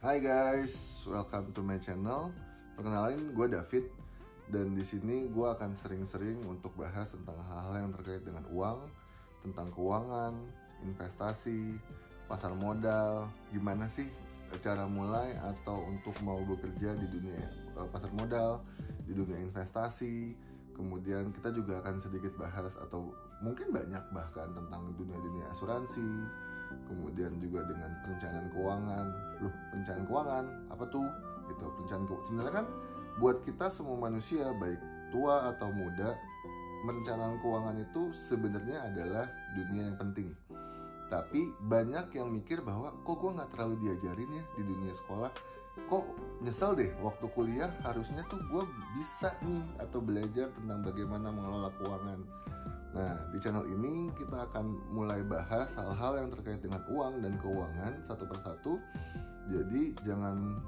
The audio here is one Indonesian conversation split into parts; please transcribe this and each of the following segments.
Hai guys, welcome to my channel. Perkenalin, gue David. Dan di sini gue akan sering-sering untuk bahas tentang hal-hal yang terkait dengan uang, tentang keuangan, investasi, pasar modal. Gimana sih cara mulai atau untuk mau bekerja di dunia pasar modal, di dunia investasi. Kemudian kita juga akan sedikit bahas atau mungkin banyak bahkan tentang dunia-dunia asuransi. Kemudian juga dengan perencanaan keuangan. Perencanaan keuangan apa tuh? Gitu. Sebenarnya kan buat kita semua manusia, baik tua atau muda, perencanaan keuangan itu sebenarnya adalah dunia yang penting. Tapi banyak yang mikir bahwa kok gue nggak terlalu diajarin ya di dunia sekolah. Kok nyesel deh waktu kuliah harusnya tuh gue bisa nih atau belajar tentang bagaimana mengelola keuangan. Nah, di channel ini kita akan mulai bahas hal-hal yang terkait dengan uang dan keuangan satu persatu. Jadi jangan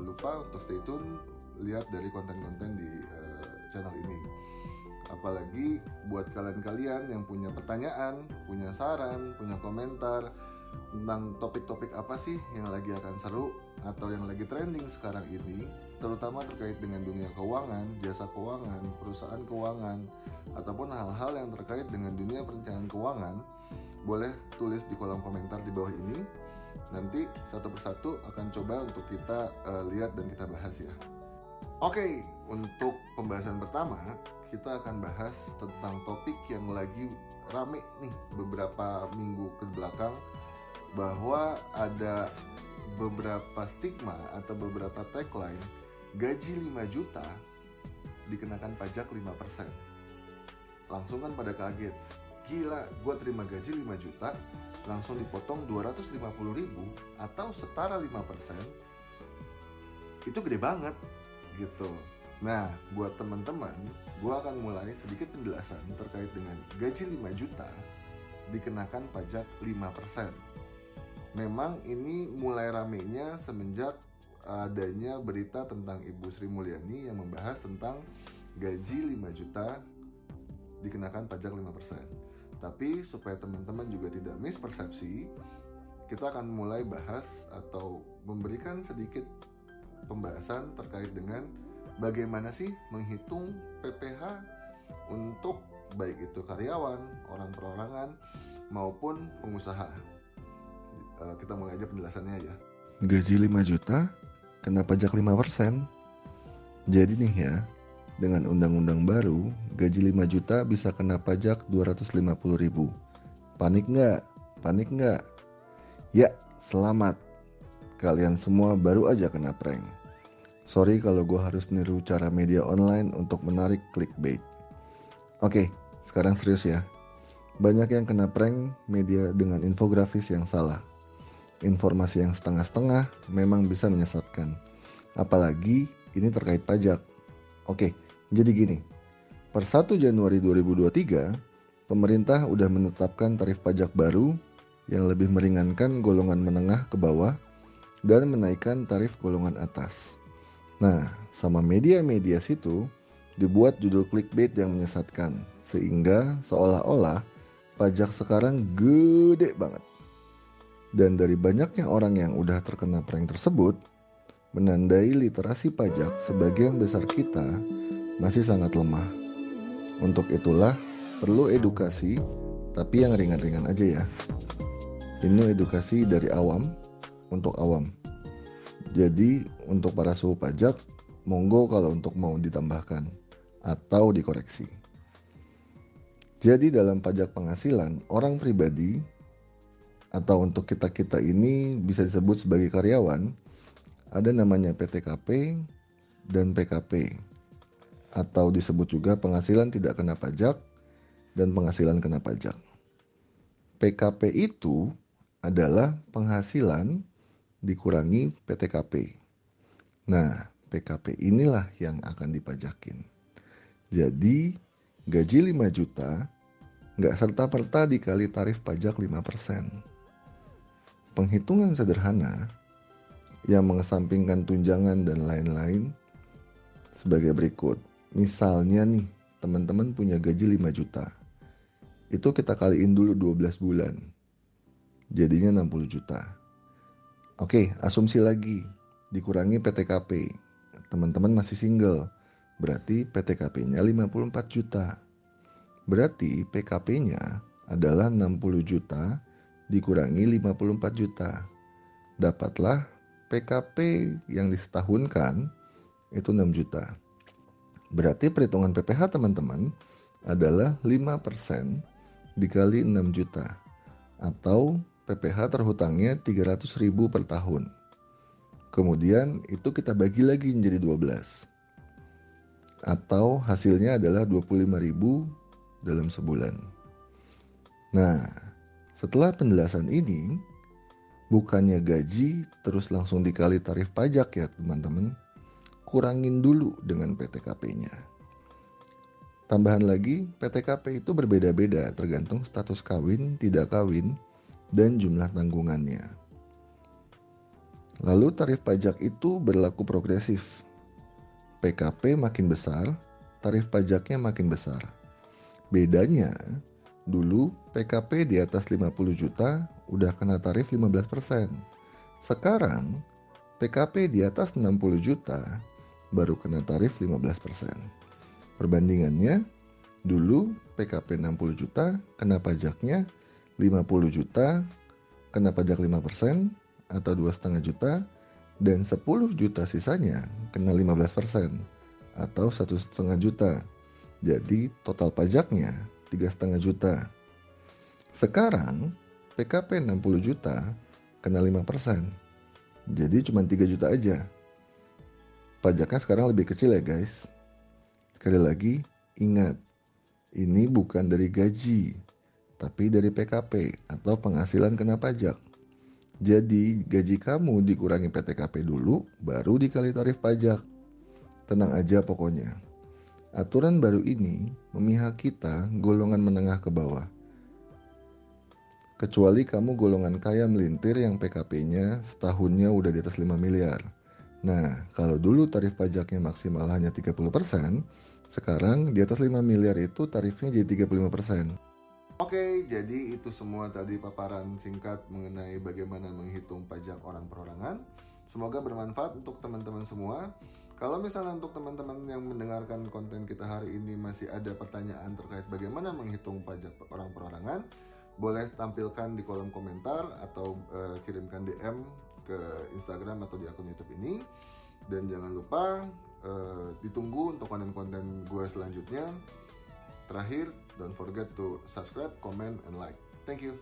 lupa untuk stay tune, lihat dari konten-konten di channel ini. Apalagi buat kalian-kalian yang punya pertanyaan, punya saran, punya komentar tentang topik-topik apa sih yang lagi akan seru atau yang lagi trending sekarang ini, terutama terkait dengan dunia keuangan, jasa keuangan, perusahaan keuangan, ataupun hal-hal yang terkait dengan dunia perencanaan keuangan, boleh tulis di kolom komentar di bawah ini. Nanti satu persatu akan coba untuk kita lihat dan kita bahas ya. Oke, untuk pembahasan pertama kita akan bahas tentang topik yang lagi rame nih beberapa minggu ke belakang, bahwa ada beberapa stigma atau beberapa tagline gaji 5 juta dikenakan pajak 5%. Langsung kan pada kaget, gila gue terima gaji 5 juta langsung dipotong 250.000 atau setara 5%. Itu gede banget gitu. Nah, buat teman-teman, gue akan mulai sedikit penjelasan terkait dengan gaji 5 juta dikenakan pajak 5%. Memang ini mulai ramenya semenjak adanya berita tentang Ibu Sri Mulyani yang membahas tentang gaji 5 juta dikenakan pajak 5%. Tapi supaya teman-teman juga tidak mispersepsi, kita akan mulai bahas atau memberikan sedikit pembahasan terkait dengan bagaimana sih menghitung PPh untuk baik itu karyawan, orang perorangan maupun pengusaha. Kita mulai aja penjelasannya ya. Gaji 5 juta kena pajak 5%. Jadi nih ya, dengan undang-undang baru, gaji 5 juta bisa kena pajak 250.000. Panik nggak? Panik nggak? Ya, selamat. Kalian semua baru aja kena prank. Sorry kalau gue harus niru cara media online untuk menarik clickbait. Oke, sekarang serius ya. Banyak yang kena prank media dengan infografis yang salah. Informasi yang setengah-setengah memang bisa menyesatkan. Apalagi ini terkait pajak. Oke, jadi gini. Per 1 Januari 2023, pemerintah udah menetapkan tarif pajak baru yang lebih meringankan golongan menengah ke bawah dan menaikkan tarif golongan atas. Nah, sama media-media situ dibuat judul clickbait yang menyesatkan, sehingga seolah-olah pajak sekarang gede banget. Dan dari banyaknya orang yang udah terkena prank tersebut, menandai literasi pajak sebagian besar kita masih sangat lemah. Untuk itulah perlu edukasi, tapi yang ringan-ringan aja ya. Ini edukasi dari awam untuk awam. Jadi untuk para suhu pajak, monggo kalau untuk mau ditambahkan atau dikoreksi. Jadi dalam pajak penghasilan orang pribadi atau untuk kita-kita ini bisa disebut sebagai karyawan, ada namanya PTKP dan PKP, atau disebut juga penghasilan tidak kena pajak dan penghasilan kena pajak. PKP itu adalah penghasilan dikurangi PTKP. Nah, PKP inilah yang akan dipajakin. Jadi, gaji 5 juta nggak serta-merta dikali tarif pajak 5%. Penghitungan sederhana yang mengesampingkan tunjangan dan lain-lain sebagai berikut. Misalnya nih, teman-teman punya gaji 5 juta. Itu kita kaliin dulu 12 bulan. Jadinya 60 juta. Oke, asumsi lagi, dikurangi PTKP. Teman-teman masih single, berarti PTKP-nya 54 juta. Berarti PKP-nya adalah 60 juta dikurangi 54 juta. Dapatlah PKP yang disetahunkan itu 6 juta. Berarti perhitungan PPH teman-teman adalah 5% dikali 6 juta. Atau PPH terhutangnya 300.000 per tahun. Kemudian itu kita bagi lagi menjadi 12. Atau hasilnya adalah 25.000 dalam sebulan. Nah, setelah penjelasan ini, bukannya gaji terus langsung dikali tarif pajak ya teman-teman. Kurangin dulu dengan PTKP-nya. Tambahan lagi, PTKP itu berbeda-beda tergantung status kawin, tidak kawin, dan jumlah tanggungannya. Lalu tarif pajak itu berlaku progresif. PKP makin besar, tarif pajaknya makin besar. Bedanya, dulu PKP di atas 50 juta udah kena tarif 15%. Sekarang, PKP di atas 60 juta baru kena tarif 15%. Perbandingannya, dulu PKP 60 juta kena pajaknya 50 juta kena pajak 5% atau 2,5 juta, dan 10 juta sisanya kena 15% atau 1,5 juta. Jadi total pajaknya 3,5 juta. Sekarang PKP 60 juta kena 5%. Jadi cuma 3 juta aja. Pajaknya sekarang lebih kecil ya guys. Sekali lagi, ingat, ini bukan dari gaji, tapi dari PKP atau penghasilan kena pajak. Jadi gaji kamu dikurangi PTKP dulu, baru dikali tarif pajak. Tenang aja pokoknya. Aturan baru ini memihak kita golongan menengah ke bawah. Kecuali kamu golongan kaya melintir yang PKP-nya setahunnya udah di atas 5 miliar. Nah, kalau dulu tarif pajaknya maksimal hanya 30%, sekarang di atas 5 miliar itu tarifnya jadi 35%. Oke, jadi itu semua tadi paparan singkat mengenai bagaimana menghitung pajak orang perorangan. Semoga bermanfaat untuk teman-teman semua. Kalau misalnya untuk teman-teman yang mendengarkan konten kita hari ini masih ada pertanyaan terkait bagaimana menghitung pajak orang perorangan, boleh tampilkan di kolom komentar atau kirimkan DM ke Instagram atau di akun YouTube ini. Dan jangan lupa ditunggu untuk konten-konten gue selanjutnya. Terakhir, don't forget to subscribe, comment, and like. Thank you.